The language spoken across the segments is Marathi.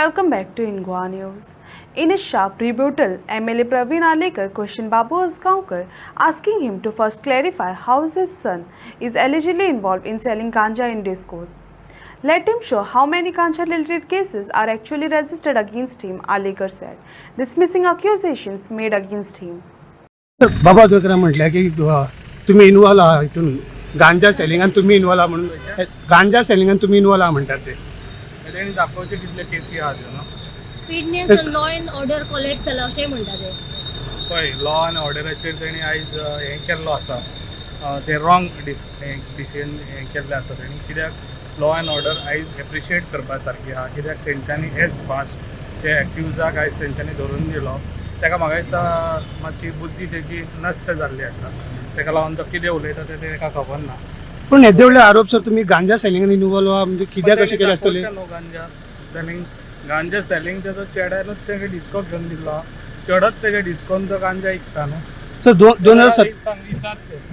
Welcome back to Ingwa News. In a sharp rebuttal, MLA Praveen Alekar questioned Babu Asgaonkar, asking him to first clarify how his son is allegedly involved in selling ganja in discos. Let him show how many ganja-related cases are actually registered against him, Alekar said, dismissing accusations made against him. बाबा जोकरा म्हटलं की तुम्ही इन्व्हॉल्व आहात इथून गांजा सेलिंग आणि तुम्ही इन्व्हॉल्व आहात म्हणून गांजा सेलिंग आणि तुम्ही इन्व्हॉल्व आहात म्हणतात ते तेणी दाखोवचे कितले केसी आहात न्हू fitness law and order collect जाला अशें म्हणटा ते पळय लॉ आनी ऑर्डराचेर तेणी आयज हें केल्लो आसा ते रॉंग डिसिजन हें केल्लें आसा तेणी कित्याक लॉ अँड ऑर्डर आयज एप्रिशिएट करपा सारकी आहा कित्याक तेंच्यांनी हेच फास्ट ते एक्युजाक आयज तेंच्यांनी धरून दिलो ताका म्हाका दिसता मातशी बुद्धी तेजी नश्ट जाल्ली आसा ताका लागून तो कितें उलयता तें ताका खबर ना पण येदे व्हडले आरोप सर तुम्ही गांजा सेलिंग आणि इन्व्हॉल्व आहात म्हणजे कित्याक अशें केलें आसतलें गांजा सेलिंग तेजो चेड्यानूच तेका डिस्को घेवन दिलो चेडोच तेगे डिस्कोन तो गांजा विकता न्हू सर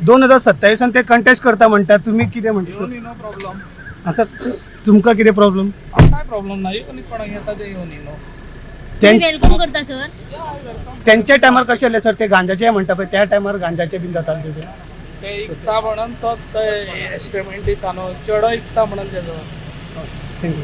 2027 ते कंटेस्ट करता म्हणटात तुम्ही कितें म्हणटा नो प्रॉब्लम सर सर तुमकां कितें प्रॉब्लेम काय प्रॉब्लेम ना येवन कोणाक येता ते येवन न्हू वेलकम करता सर त्यांच्या टायमार कशें आसलें सर ते गांजाचे म्हणटा पळय त्या टायमार गांजाचे बीन जाताले ते विकता म्हणून तो एस्टिमेट दिता न्हू चेडो विकता म्हणून तेजो थँक्यू